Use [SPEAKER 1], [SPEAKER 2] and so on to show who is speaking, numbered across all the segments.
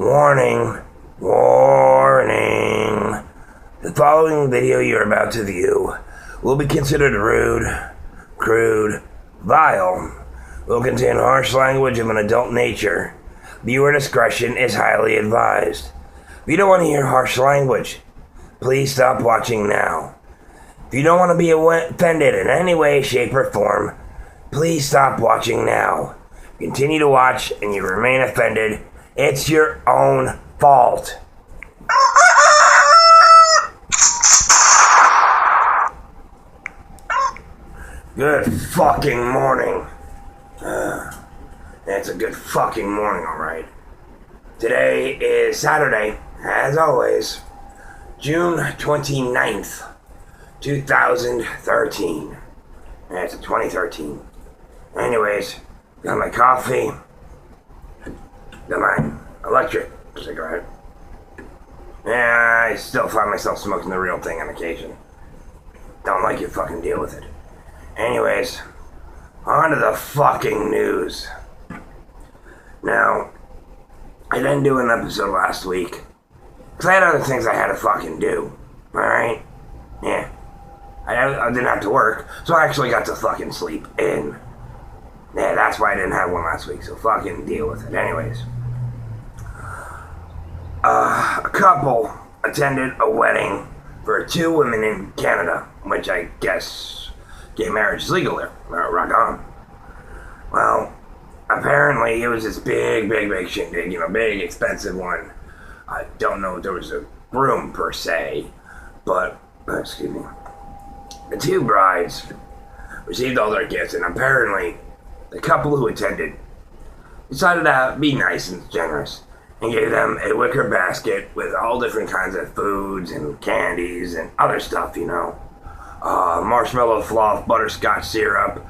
[SPEAKER 1] Warning, warning. The following video you're about to view will be considered rude, crude, vile, will contain harsh language of an adult nature. Viewer discretion is highly advised. If you don't want to hear harsh language, please stop watching now. If you don't want to be offended in any way, shape, or form, please stop watching now. Continue to watch and you remain offended, it's your own fault. Good fucking morning. It's a good fucking morning, alright. Today is Saturday, as always, June 29th, 2013. It's 2013. Anyways, got my coffee, got my electric cigarette. Yeah, I still find myself smoking the real thing on occasion. Don't like it, fucking deal with it. Anyways, on to the fucking news. Now, I didn't do an episode last week, because I had other things I had to fucking do. Alright? Yeah. I didn't have to work, so I actually got to fucking sleep in. Yeah, that's why I didn't have one last week, so fucking deal with it. Anyways. A couple attended a wedding for two women in Canada, which I guess gay marriage is legal there. Rock on. Well, apparently it was this big shindig, big expensive one. I don't know if there was a groom per se, but, excuse me. The two brides received all their gifts, and apparently the couple who attended decided to be nice and generous and gave them a wicker basket with all different kinds of foods and candies and other stuff, marshmallow fluff, butterscotch syrup,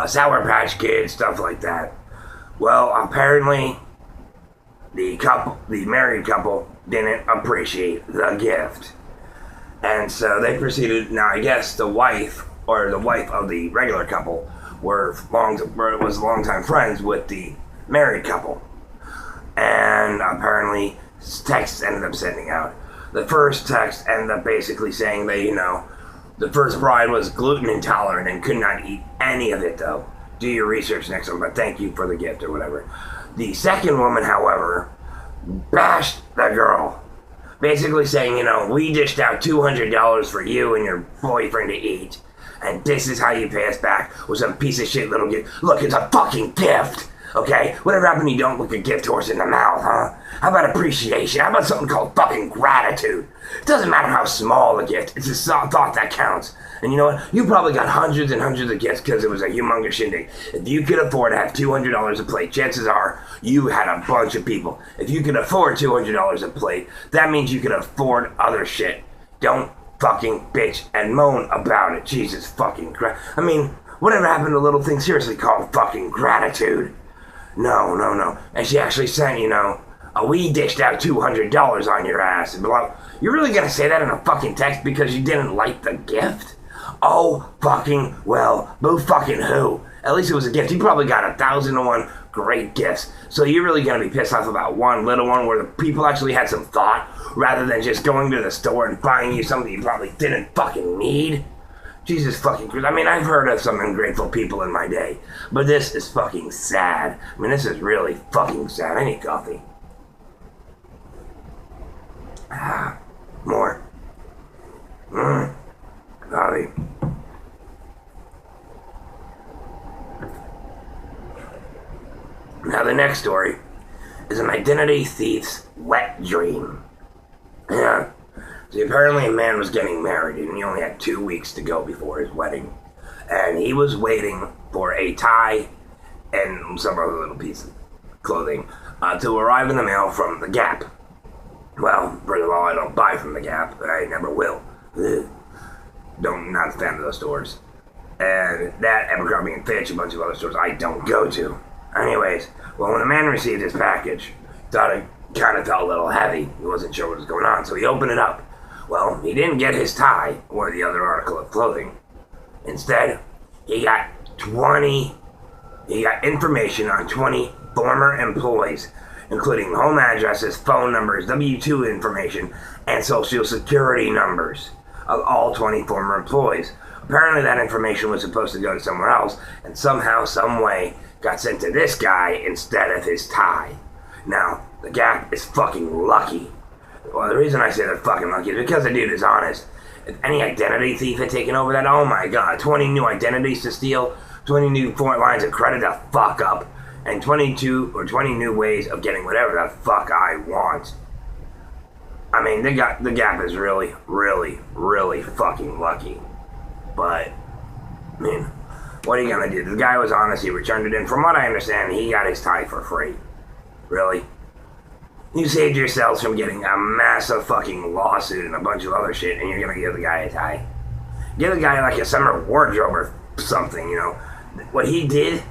[SPEAKER 1] Sour Patch Kids, stuff like that. Well, apparently the married couple didn't appreciate the gift. And so they proceeded. Now, I guess the wife of the regular couple was longtime friends with the married couple. And apparently, texts ended up sending out. The first text ended up basically saying that, the first bride was gluten intolerant and could not eat any of it, though. Do your research next time, but thank you for the gift or whatever. The second woman, however, bashed the girl. Basically saying, we dished out $200 for you and your boyfriend to eat, and this is how you pay us back with some piece of shit little gift. Look, it's a fucking gift, okay? Whatever happened you don't look a gift horse in the mouth, huh? How about appreciation? How about something called fucking gratitude? It doesn't matter how small the gift, it's a thought that counts. And you know what? You probably got hundreds and hundreds of gifts because it was a humongous shindig. If you could afford to have $200 a plate, chances are you had a bunch of people. If you could afford $200 a plate, that means you could afford other shit. Don't fucking bitch and moan about it. Jesus fucking Christ. I mean, whatever happened to little things seriously called fucking gratitude? No. And she actually sent, we dished out $200 on your ass. And you're really gonna say that in a fucking text because you didn't like the gift? Oh, fucking well, boo fucking who? At least it was a gift. You probably got 1,001 great gifts. So you're really gonna be pissed off about one little one where the people actually had some thought rather than just going to the store and buying you something you probably didn't fucking need? Jesus fucking Christ. I mean, I've heard of some ungrateful people in my day, but this is fucking sad. I mean, this is really fucking sad. I need coffee. More. Coffee. Now the next story is an identity thief's wet dream. Yeah. See, apparently a man was getting married and he only had 2 weeks to go before his wedding. And he was waiting for a tie and some other little piece of clothing to arrive in the mail from the Gap. Well, first of all, I don't buy from the Gap, but I never will. Not a fan of those stores. And that, Abercrombie and Fitch, a bunch of other stores I don't go to. Anyways, well, when the man received his package, thought it kind of felt a little heavy. He wasn't sure what was going on, so he opened it up. Well, he didn't get his tie or the other article of clothing. Instead, he got information on 20 former employees including home addresses, phone numbers, W-2 information, and social security numbers of all 20 former employees. Apparently that information was supposed to go to somewhere else, and somehow, some way, got sent to this guy instead of his tie. Now, the Gap is fucking lucky. Well, the reason I say they're fucking lucky is because the dude is honest. If any identity thief had taken over that, oh my god, 20 new identities to steal, 20 new foreign lines of credit to fuck up, and 20 new ways of getting whatever the fuck I want. I mean, the Gap is really, really, really fucking lucky. But, I mean, what are you gonna do? The guy was honest, he returned it in. From what I understand, he got his tie for free. Really? You saved yourselves from getting a massive fucking lawsuit and a bunch of other shit, and you're gonna give the guy a tie? Give the guy like a summer wardrobe or something, you know? What he did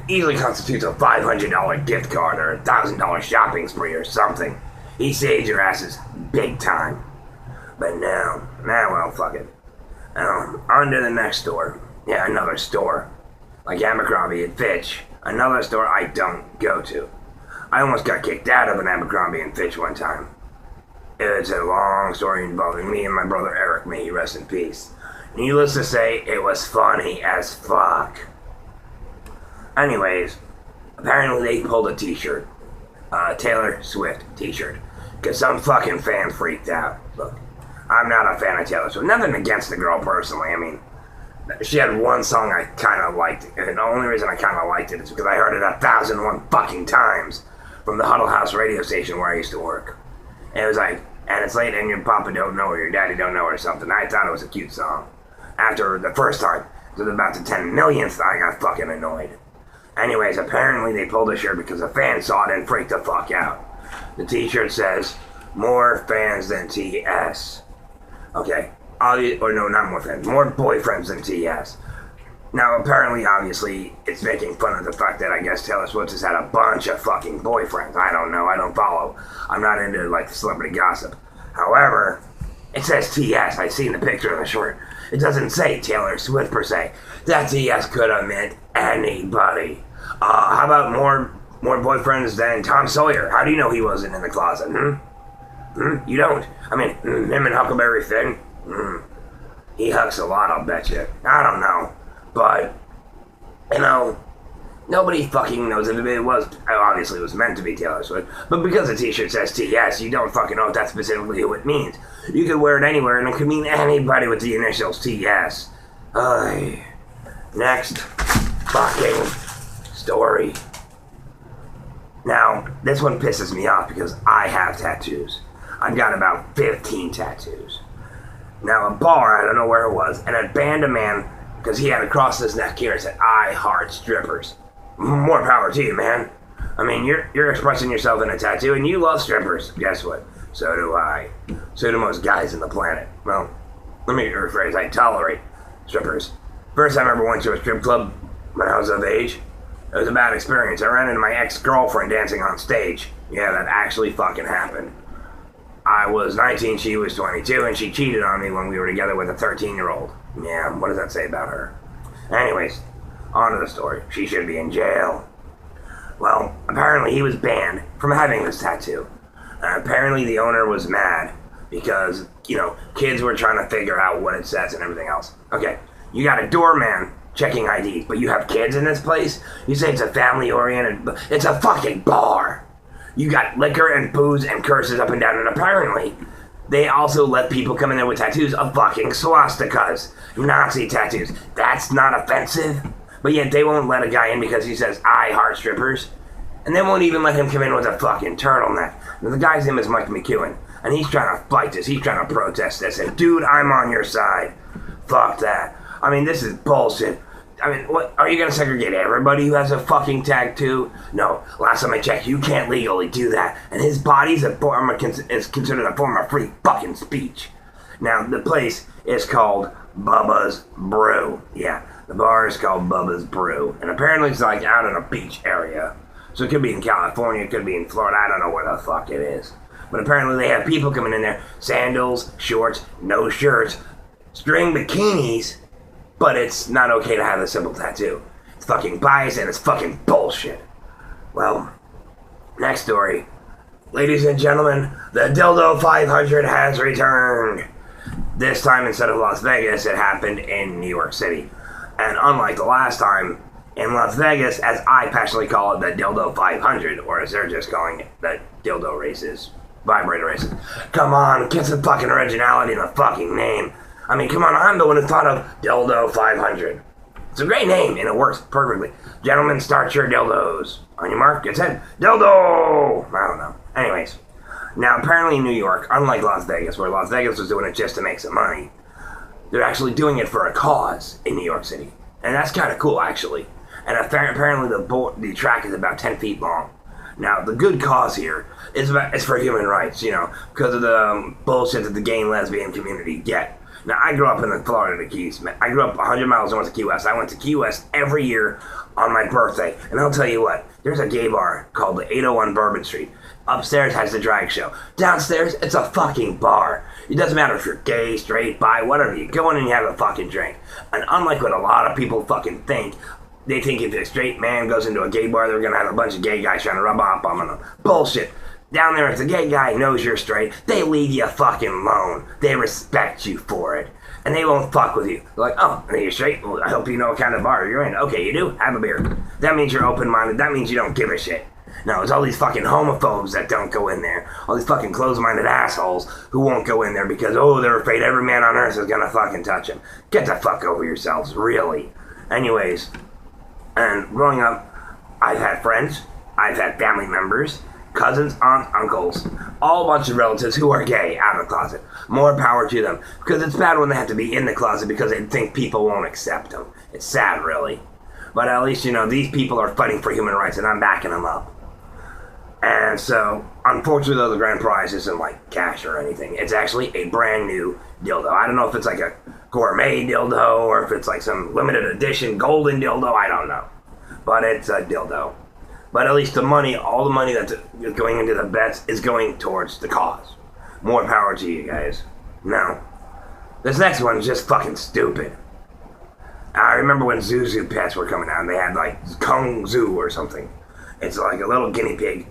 [SPEAKER 1] easily constitutes a $500 gift card or a $1,000 shopping spree or something. He saved your asses big time. But now, well, fuck it. On to the next store. Yeah, another store. Like Abercrombie and Fitch. Another store I don't go to. I almost got kicked out of an Abercrombie and Fitch one time. It's a long story involving me and my brother Eric, may he rest in peace. Needless to say, it was funny as fuck. Anyways, apparently they pulled a t-shirt. Taylor Swift t-shirt. Because some fucking fan freaked out. Look, I'm not a fan of Taylor Swift. Nothing against the girl personally. I mean, she had one song I kind of liked. And the only reason I kind of liked it is because I heard it 1,001 fucking times from the Huddle House radio station where I used to work. And it was like, and it's late and your papa don't know or your daddy don't know or something. I thought it was a cute song. After the first time, it was about the 10 millionth, I got fucking annoyed. Anyways, apparently they pulled the shirt because a fan saw it and freaked the fuck out. The t-shirt says, more fans than TS. Okay, or no, not more fans, more boyfriends than TS. Now, apparently, obviously, it's making fun of the fact that I guess Taylor Swift has had a bunch of fucking boyfriends. I don't know, I don't follow. I'm not into, like, celebrity gossip. However, it says TS. I seen the picture of the shirt. It doesn't say Taylor Swift, per se. That TS could have meant anybody. How about more boyfriends than Tom Sawyer? How do you know he wasn't in the closet, You don't? I mean, him and Huckleberry Finn? He hucks a lot, I'll bet you. I don't know. But, you know, nobody fucking knows if it was, obviously it was meant to be Taylor Swift, but because the t-shirt says TS, you don't fucking know if that's specifically who it means. You could wear it anywhere and it could mean anybody with the initials TS. Next fucking story. Now, this one pisses me off because I have tattoos. I've got about 15 tattoos. Now, a bar, I don't know where it was, and it banned a man because he had across his neck here, it said, I heart strippers. More power to you, man. I mean, you're expressing yourself in a tattoo, and you love strippers. Guess what? So do I. So do most guys on the planet. Well, let me rephrase, I tolerate strippers. First time I ever went to a strip club when I was of age, it was a bad experience. I ran into my ex-girlfriend dancing on stage. Yeah, that actually fucking happened. I was 19, she was 22, and she cheated on me when we were together with a 13-year-old. Yeah, what does that say about her? Anyways, on to the story. She should be in jail. Well, apparently he was banned from having this tattoo. Apparently the owner was mad because, you know, kids were trying to figure out what it says and everything else. Okay, you got a doorman checking IDs, but you have kids in this place? You say it's a family-oriented... It's a fucking bar! You got liquor and booze and curses up and down, and apparently they also let people come in there with tattoos of fucking swastikas, Nazi tattoos. That's not offensive, but yet they won't let a guy in because he says, I heart strippers, and they won't even let him come in with a fucking turtleneck. Now, the guy's name is Mike McEwen, and he's trying to fight this, he's trying to protest this, and dude, I'm on your side. Fuck that. I mean, this is bullshit. I mean, what, are you gonna segregate everybody who has a fucking tattoo? No, last time I checked, you can't legally do that. And his body's is considered a form of free fucking speech. Now, the place is called Bubba's Brew. Yeah, the bar is called Bubba's Brew. And apparently it's like out in a beach area. So it could be in California, it could be in Florida, I don't know where the fuck it is. But apparently they have people coming in there, sandals, shorts, no shirts, string bikinis, but it's not okay to have a simple tattoo. It's fucking biased and it's fucking bullshit. Well, Next story. Ladies and gentlemen, the Dildo 500 has returned. This time, instead of Las Vegas, it happened in New York City. And unlike the last time, in Las Vegas, as I passionately call it, the Dildo 500, or as they're just calling it, the Dildo races. Vibrator races. Come on, get some fucking originality in the fucking name. I mean, come on, I'm the one who thought of Dildo 500. It's a great name, and it works perfectly. Gentlemen, start your dildos. On your mark, get set, dildo! I don't know. Anyways, now apparently in New York, unlike Las Vegas, where Las Vegas was doing it just to make some money, they're actually doing it for a cause in New York City. And that's kind of cool, actually. And apparently the track is about 10 feet long. Now, the good cause here is for human rights, you know, because of the bullshit that the gay and lesbian community get. Now, I grew up in the Florida Keys. I grew up 100 miles north of Key West. I went to Key West every year on my birthday. And I'll tell you what, there's a gay bar called the 801 Bourbon Street. Upstairs has the drag show. Downstairs, it's a fucking bar. It doesn't matter if you're gay, straight, bi, whatever. You go in and you have a fucking drink. And unlike what a lot of people fucking think, they think if a straight man goes into a gay bar, they're gonna have a bunch of gay guys trying to rub off on them. Bullshit. Down there, if the gay guy knows you're straight, they leave you fucking alone. They respect you for it. And they won't fuck with you. They're like, oh, you're straight? Well, I hope you know what kind of bar you're in. Okay, you do? Have a beer. That means you're open-minded. That means you don't give a shit. No, it's all these fucking homophobes that don't go in there. All these fucking closed-minded assholes who won't go in there because, oh, they're afraid every man on earth is gonna fucking touch them. Get the fuck over yourselves, really. Anyways, and growing up, I've had friends, I've had family members, cousins, aunts, uncles, all a bunch of relatives who are gay out of the closet. More power to them. Because it's bad when they have to be in the closet because they think people won't accept them. It's sad, really. But at least, you know, these people are fighting for human rights and I'm backing them up. And so, unfortunately, though, the grand prize isn't like cash or anything. It's actually a brand new dildo. I don't know if it's like a gourmet dildo or if it's like some limited edition golden dildo. I don't know. But it's a dildo. But at least the money, all the money that's going into the bets is going towards the cause. More power to you guys. Now, this next one's just fucking stupid. I remember when Zuzu pets were coming out and they had like Kung Zoo or something. It's like a little guinea pig,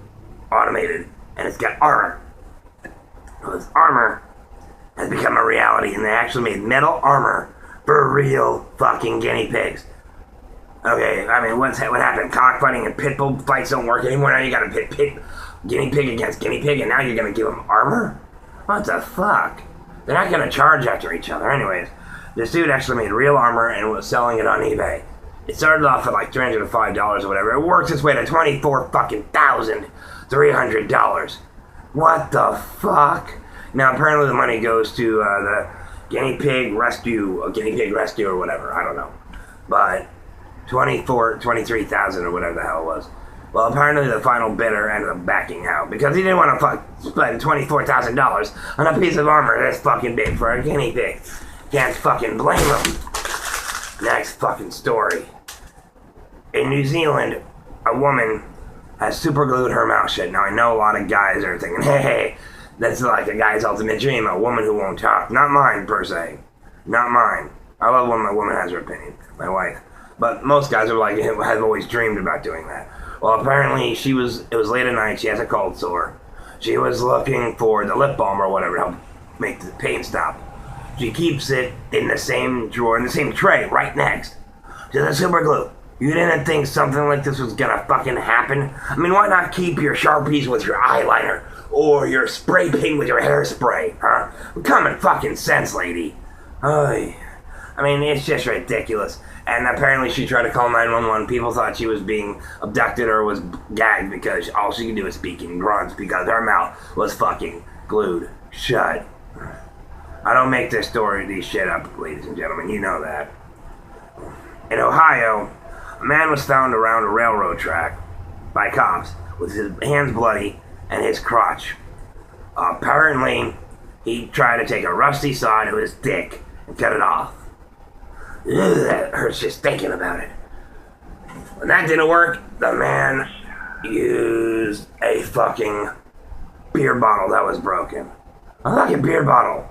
[SPEAKER 1] automated, and it's got armor. Well, this armor has become a reality and they actually made metal armor for real fucking guinea pigs. Okay, I mean, what happened? Cockfighting and pit bull fights don't work anymore. Now you gotta pit guinea pig against guinea pig, and now you're gonna give them armor? What the fuck? They're not gonna charge after each other. Anyways, this dude actually made real armor and was selling it on eBay. It started off at like $305 or whatever. It works its way to $24,300. What the fuck? Now apparently the money goes to the guinea pig rescue or whatever. I don't know, but 23,000 or whatever the hell it was. Well, apparently the final bidder ended up backing out because he didn't want to spend $24,000 on a piece of armor this fucking big for a guinea pig. Can't fucking blame him. Next fucking story. In New Zealand, a woman has super glued her mouth shut. Now I know a lot of guys are thinking, hey, that's like a guy's ultimate dream, a woman who won't talk. Not mine, per se. Not mine. I love when my woman has her opinion, my wife. But most guys are like, have always dreamed about doing that. Well, apparently it was late at night, she has a cold sore. She was looking for the lip balm or whatever to help make the pain stop. She keeps it in the same drawer, in the same tray, right next to the super glue. You didn't think something like this was gonna fucking happen? I mean, why not keep your Sharpies with your eyeliner? Or your spray paint with your hairspray, huh? Common fucking sense, lady. I mean, it's just ridiculous. And apparently she tried to call 911. People thought she was being abducted or was gagged because all she could do was speak in grunts because her mouth was fucking glued shut. I don't make this shit up, ladies and gentlemen. You know that. In Ohio, a man was found around a railroad track by cops with his hands bloody and his crotch. Apparently, he tried to take a rusty saw to his dick and cut it off. Ugh, that hurts just thinking about it. When that didn't work, the man used a fucking beer bottle that was broken. A fucking beer bottle.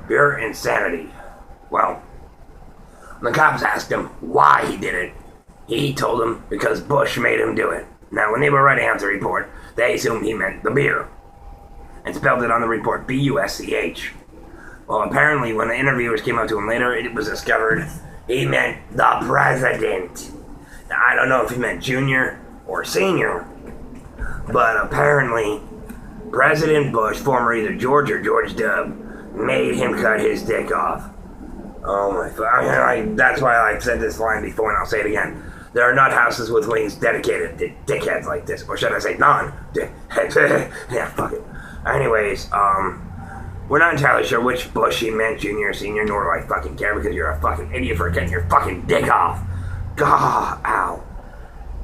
[SPEAKER 1] Pure insanity. Well, the cops asked him why he did it. He told them because Bush made him do it. Now, when they were writing out the report, they assumed he meant the beer, and spelled it on the report B-U-S-C-H. Well, apparently, when the interviewers came up to him later, it was discovered he meant the president. Now, I don't know if he meant junior or senior, but apparently, President Bush, former either George or George W., made him cut his dick off. Oh my God. That's why I said this line before, and I'll say it again. There are not houses with wings dedicated to dickheads like this. Or should I say non-dickheads? Yeah, fuck it. Anyways, we're not entirely sure which Bush he meant, junior or senior, nor do I fucking care because you're a fucking idiot for cutting your fucking dick off. God, ow.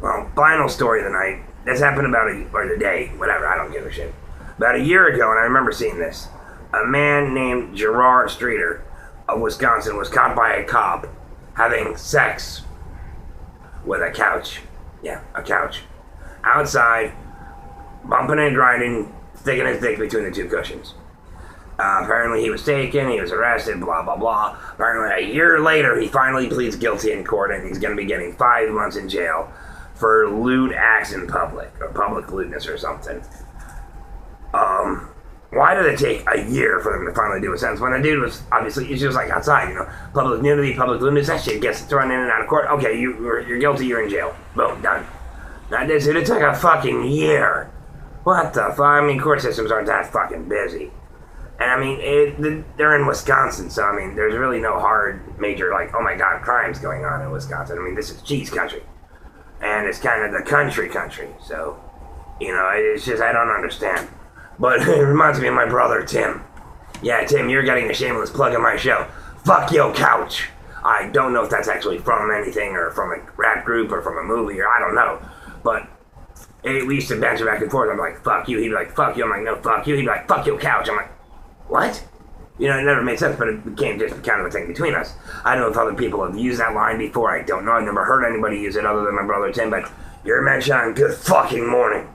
[SPEAKER 1] Well, final story of the night. This happened or the day, whatever, I don't give a shit. About a year ago, and I remember seeing this, a man named Gerard Streeter of Wisconsin was caught by a cop having sex with a couch. Yeah, a couch. Outside, bumping and grinding, sticking his dick between the two cushions. Apparently he was taken, he was arrested, blah, blah, blah. Apparently a year later, he finally pleads guilty in court, and he's going to be getting 5 months in jail for lewd acts in public, or public lewdness or something. Why did it take a year for them to finally do a sentence when the dude was obviously, he's just like outside, you know, public nudity, public lewdness, that shit gets thrown in and out of court. Okay, you're guilty, you're in jail. Boom, done. Now this dude, it took a fucking year. What the fuck? I mean, court systems aren't that fucking busy. And I mean, they're in Wisconsin, so I mean, there's really no hard, major, like, oh my God, crimes going on in Wisconsin. I mean, this is cheese country. And it's kind of the country, so, you know, it's just, I don't understand. But it reminds me of my brother, Tim. Yeah, Tim, you're getting a shameless plug in my show. Fuck your couch. I don't know if that's actually from anything, or from a rap group, or from a movie, or I don't know. But we used to banter back and forth. I'm like, fuck you. He'd be like, fuck you. I'm like, no, fuck you. He'd be like, fuck your couch. I'm like, what? You know, it never made sense, but it became just kind of a thing between us. I don't know if other people have used that line before. I don't know. I've never heard anybody use it other than my brother Tim, but you're mentioned on Good fucking morning.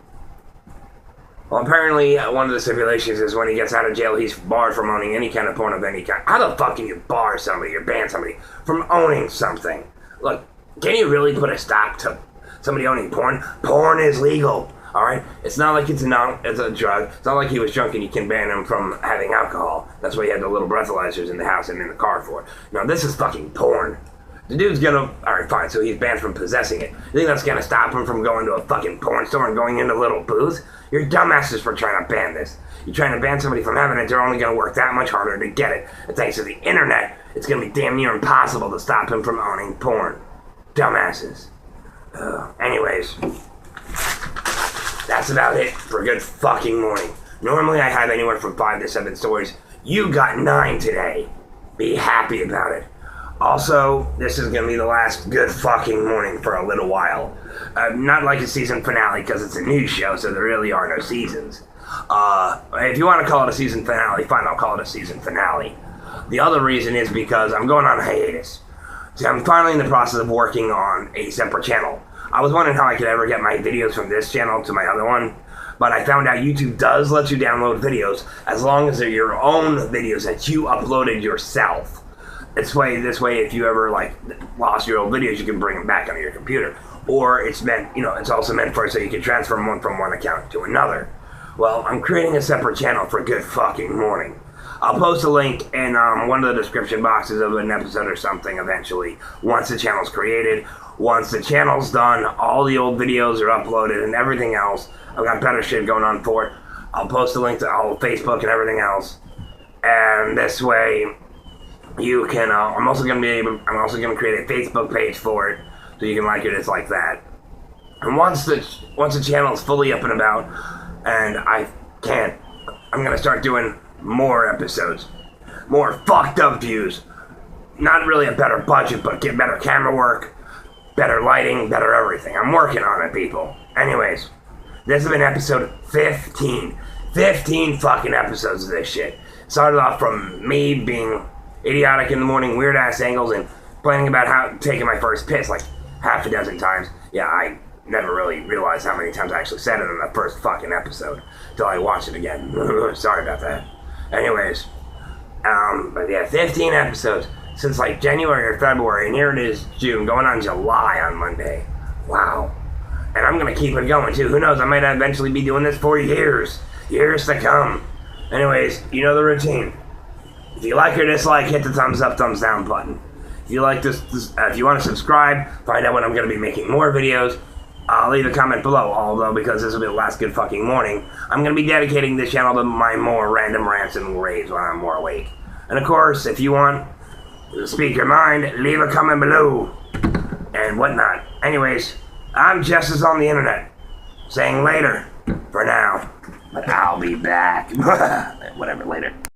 [SPEAKER 1] Well, apparently, one of the stipulations is when he gets out of jail, he's barred from owning any kind of porn of any kind. How the fuck can you bar somebody or ban somebody from owning something? Look, can you really put a stop to somebody owning porn? Porn is legal, alright? It's not like it's a drug. It's not like he was drunk and you can ban him from having alcohol. That's why he had the little breathalyzers in the house and in the car for it. No, this is fucking porn. The dude's gonna... Alright, fine, so he's banned from possessing it. You think that's gonna stop him from going to a fucking porn store and going into a little booth? You're dumbasses for trying to ban this. You're trying to ban somebody from having it, they're only gonna work that much harder to get it. And thanks to the internet, it's gonna be damn near impossible to stop him from owning porn. Dumbasses. Anyways. That's about it for Good fucking morning. Normally I have anywhere from 5 to 7 stories. You got 9 today. Be happy about it. Also, this is going to be the last Good fucking morning for a little while. Not like a season finale, because it's a news show, so there really are no seasons. If you want to call it a season finale, fine, I'll call it a season finale. The other reason is because I'm going on hiatus. See, I'm finally in the process of working on a separate channel. I was wondering how I could ever get my videos from this channel to my other one, but I found out YouTube does let you download videos as long as they're your own videos that you uploaded yourself. This way, if you ever lost your old videos, you can bring them back onto your computer. Or it's meant, it's also meant for so you can transfer them from one account to another. Well, I'm creating a separate channel for Good fucking morning. I'll post a link in one of the description boxes of an episode or something eventually, once the channel's created. Once the channel's done, all the old videos are uploaded and everything else. I've got better shit going on for it. I'll post a link to all Facebook and everything else. And this way, you can, I'm also going to create a Facebook page for it, so you can like it, it's like that. And once the channel is fully up and about, and I'm going to start doing more episodes. More fucked up views. Not really a better budget, but get better camera work, better lighting, better everything. I'm working on it, people. Anyways, this has been episode 15. 15 fucking episodes of this shit. Started off from me being idiotic in the morning, weird ass angles, and planning about how taking my first piss like half a dozen times. Yeah, I never really realized how many times I actually said it in the first fucking episode till I watched it again. Sorry about that. Anyways, but yeah, 15 episodes. since like January or February, and here it is June, going on July on Monday. Wow. And I'm gonna keep it going too. Who knows, I might eventually be doing this for years to come. Anyways, you know the routine. If you like or dislike, hit the thumbs up, thumbs down button. If you like this if you want to subscribe, find out when I'm going to be making more videos, leave a comment below. Although, because this will be the last good fucking morning, I'm going to be dedicating this channel to my more random rants and raves when I'm more awake. And of course, if you want to speak your mind, leave a comment below. And whatnot. Anyways, I'm Justice on the Internet, saying later for now. But I'll be back. Whatever, later.